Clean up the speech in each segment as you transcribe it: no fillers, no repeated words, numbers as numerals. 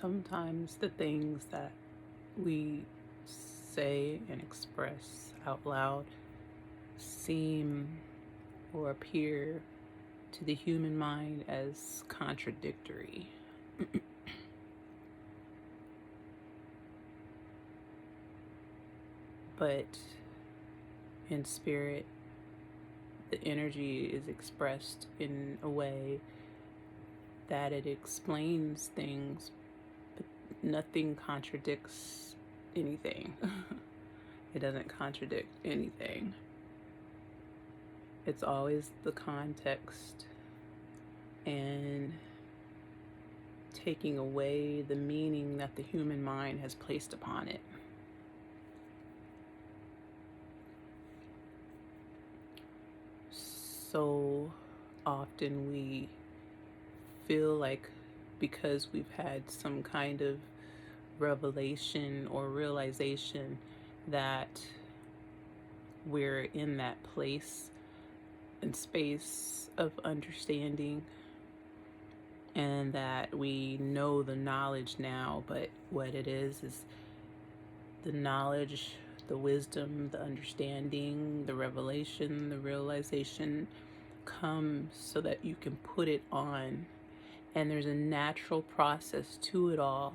Sometimes the things that we say and express out loud seem or appear to the human mind as contradictory. But in spirit, the energy is expressed in a way that it explains things, but nothing contradicts anything. It doesn't contradict anything. It's always the context and taking away the meaning that the human mind has placed upon it. So often we feel like because we've had some kind of revelation or realization that we're in that place and space of understanding and that we know the knowledge now, but what it is the knowledge, the wisdom, the understanding, the revelation, the realization comes so that you can put it on. And there's a natural process to it all.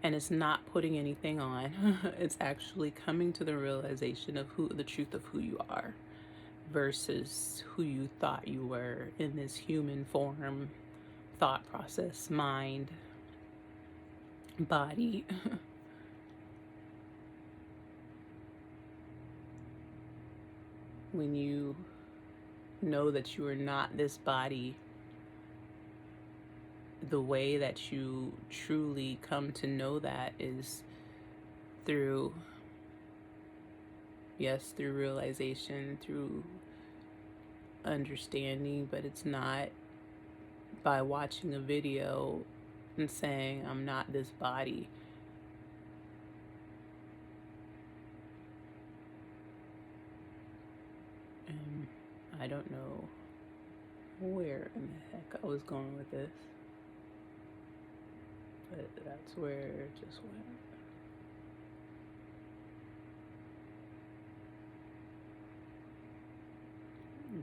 And it's not putting anything on. It's actually coming to the realization of the truth of who you are versus who you thought you were in this human form, thought process, mind, body. When you know that you are not this body, the way that you truly come to know that is through realization, through understanding, but it's not by watching a video and saying, I'm not this body. And I don't know where in the heck I was going with this, but that's where it just went.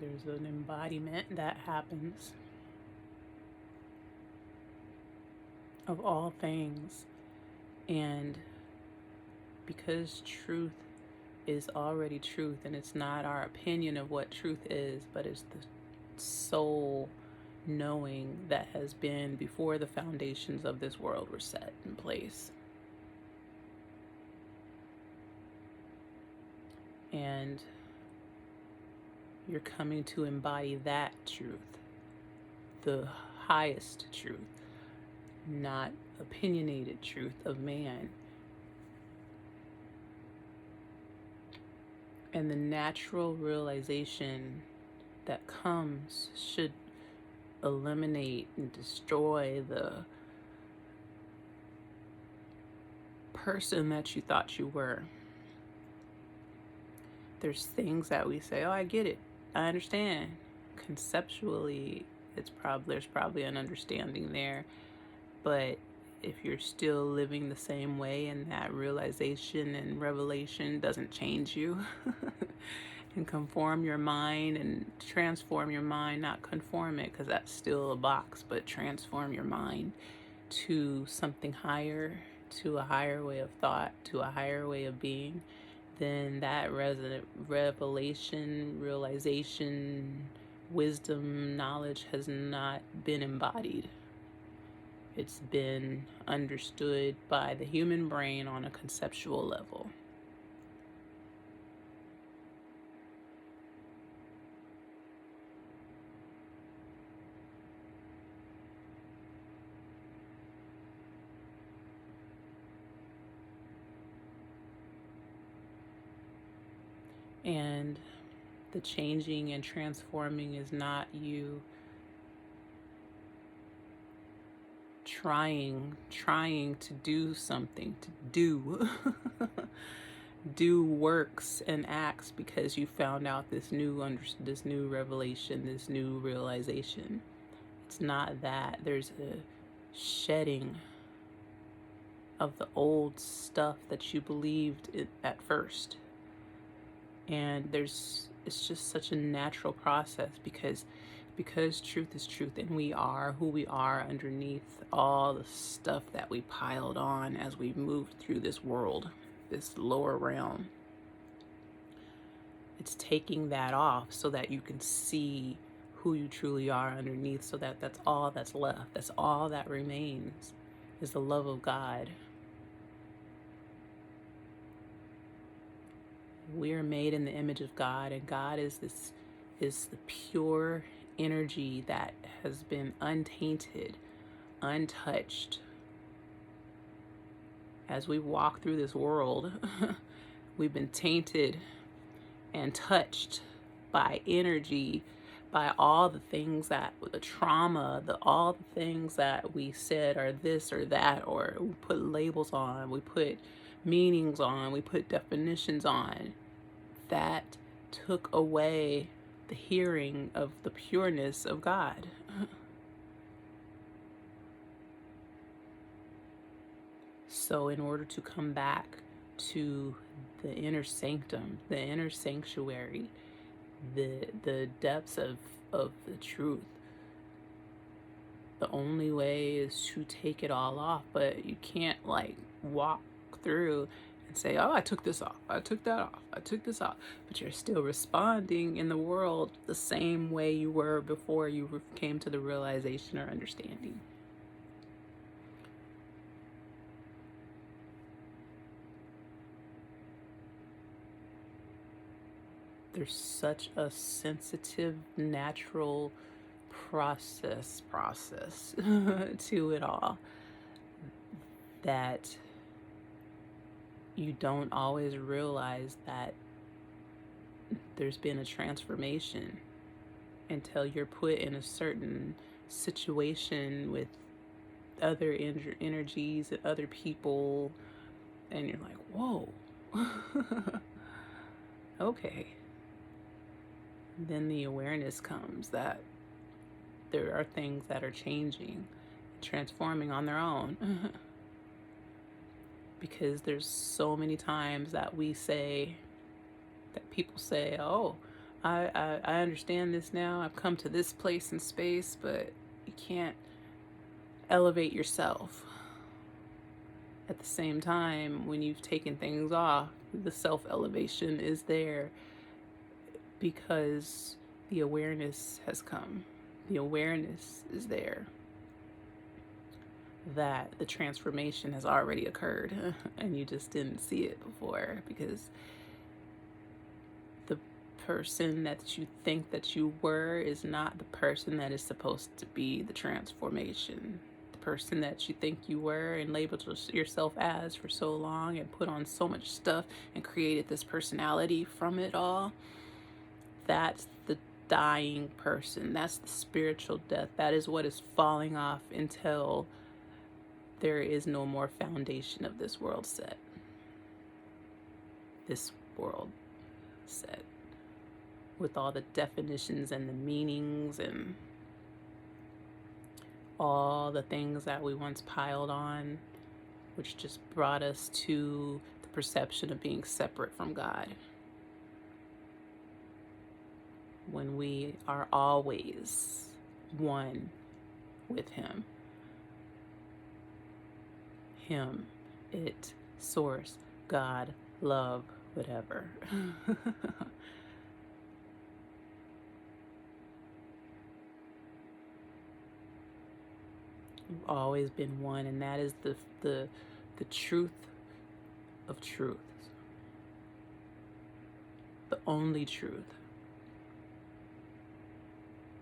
There's an embodiment that happens of all things, and because truth is already truth, and it's not our opinion of what truth is, but it's the soul knowing that has been before the foundations of this world were set in place. And you're coming to embody that truth, the highest truth, not opinionated truth of man. And the natural realization that comes should eliminate and destroy the person that you thought you were. There's things that we say, oh, I get it, I understand. Conceptually, there's probably an understanding there, but if you're still living the same way and that realization and revelation doesn't change you and conform your mind and transform your mind, not conform it because that's still a box, but transform your mind to something higher, to a higher way of thought, to a higher way of being, then that revelation, realization, wisdom, knowledge has not been embodied. It's been understood by the human brain on a conceptual level. And the changing and transforming is not you trying to do something, to do works and acts because you found out this new revelation, this new realization. It's not that. There's a shedding of the old stuff that you believed at first. And it's just such a natural process because truth is truth, and we are who we are underneath all the stuff that we piled on as we moved through this world, this lower realm. It's taking that off so that you can see who you truly are underneath, so that that's all that's left. That's all that remains, is the love of God. We are made in the image of God, and God is the pure energy that has been untainted, untouched. As we walk through this world, we've been tainted and touched by energy, by all the things that, the trauma, all the things that we said are this or that, or we put labels on, we put meanings on, we put definitions on. That took away the hearing of the pureness of God. So in order to come back to the inner sanctum, the inner sanctuary, the depths of the truth, the only way is to take it all off. But you can't like walk through and say, oh, I took this off, I took that off, I took this off, but you're still responding in the world the same way you were before you came to the realization or understanding. There's such a sensitive, natural process to it all that you don't always realize that there's been a transformation until you're put in a certain situation with other energies and other people, and you're like, whoa. Okay. Then the awareness comes that there are things that are changing, transforming on their own. Because there's so many times that people say, oh, I understand this now, I've come to this place in space, but you can't elevate yourself. At the same time, when you've taken things off, the self-elevation is there because the awareness has come. The awareness is there that the transformation has already occurred and you just didn't see it before, because the person that you think that you were is not the person that is supposed to be the transformation. The person that you think you were and labeled yourself as for so long and put on so much stuff and created this personality from it all, that's the dying person. That's the spiritual death. That is what is falling off until there is no more foundation of this world set. This world set with all the definitions and the meanings and all the things that we once piled on, which just brought us to the perception of being separate from God, when we are always one with Him. Him, it, source, God, love, whatever. We've always been one, and that is the truth of truths. The only truth.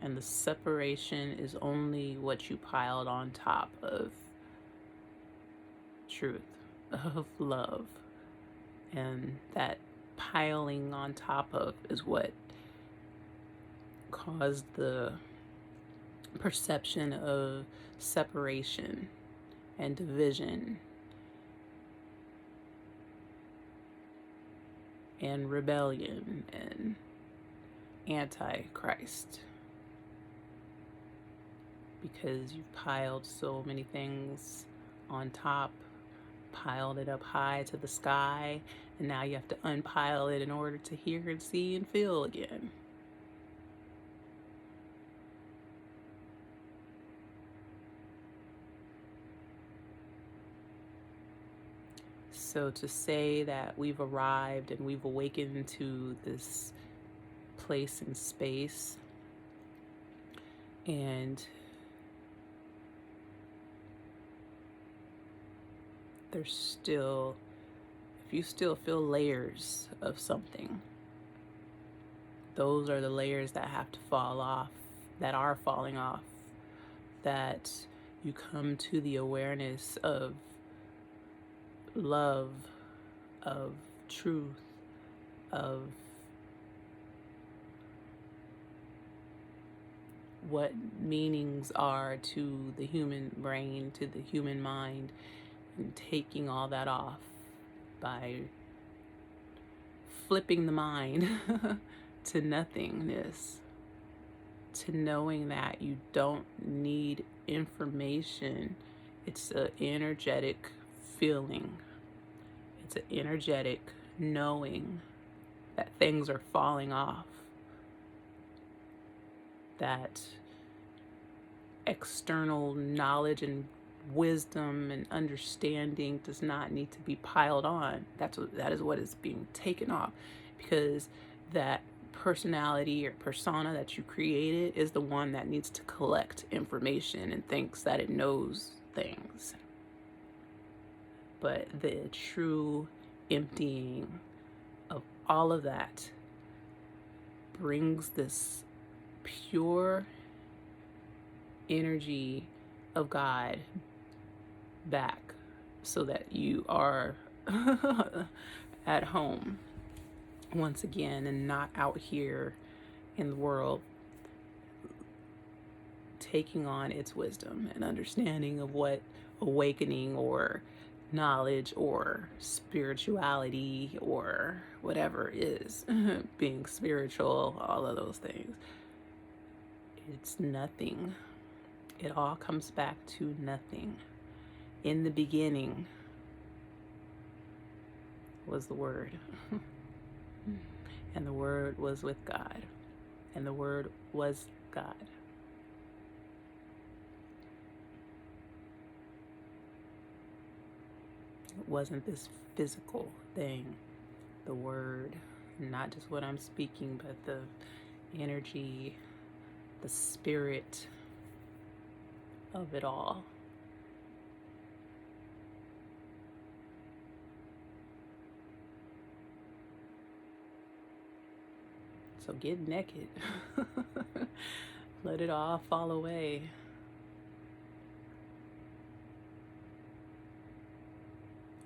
And the separation is only what you piled on top of truth, of love. And that piling on top of is what caused the perception of separation and division and rebellion and anti-Christ. because you've piled so many things on top, piled it up high to the sky, and now you have to unpile it in order to hear and see and feel again. So to say that we've arrived and we've awakened to this place and space, and there's still, if you still feel layers of something, those are the layers that have to fall off, that are falling off, that you come to the awareness of love, of truth, of what meanings are to the human brain, to the human mind, and taking all that off by flipping the mind to nothingness, to knowing that you don't need information. It's an energetic feeling. It's an energetic knowing that things are falling off, that external knowledge and wisdom and understanding does not need to be piled on. That is what is being taken off, because that personality or persona that you created is the one that needs to collect information and thinks that it knows things. But the true emptying of all of that brings this pure energy of God back, so that you are at home once again and not out here in the world taking on its wisdom and understanding of what awakening or knowledge or spirituality or whatever is. Being spiritual, all of those things. It's nothing. It all comes back to nothing. In the beginning was the Word. And the Word was with God. And the Word was God. It wasn't this physical thing. The Word, not just what I'm speaking, but the energy, the spirit of it all. So get naked. Let it all fall away.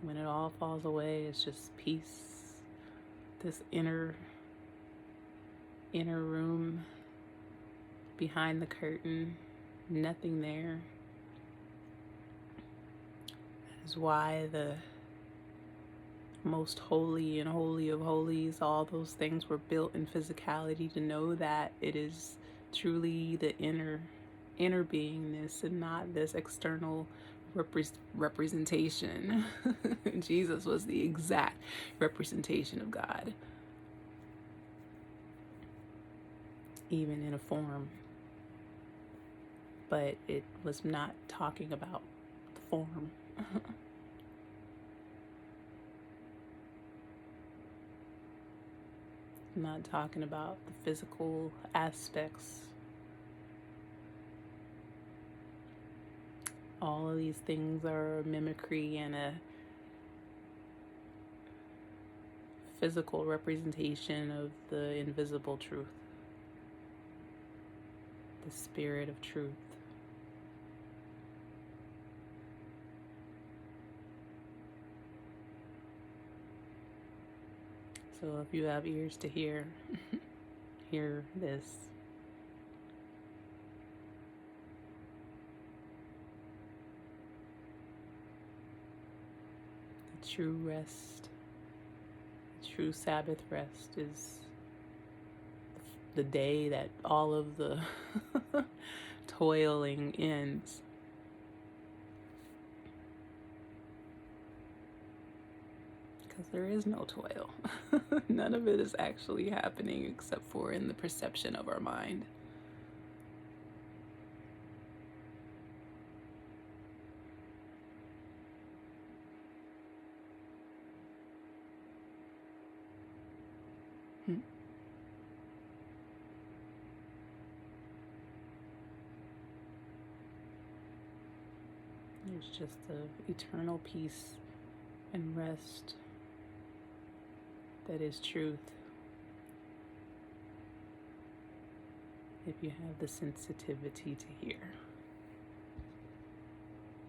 When it all falls away, it's just peace. This inner room behind the curtain, nothing there. That is why the most holy and holy of holies, all those things were built in physicality, to know that it is truly the inner beingness and not this external representation. Jesus was the exact representation of God, even in a form. But it was not talking about the form. I'm not talking about the physical aspects. All of these things are a mimicry and a physical representation of the invisible truth, the spirit of truth. So if you have ears to hear, hear this. The true rest, the true Sabbath rest is the day that all of the toiling ends. Because there is no toil. None of it is actually happening except for in the perception of our mind. There's just an eternal peace and rest that is truth. If you have the sensitivity to hear.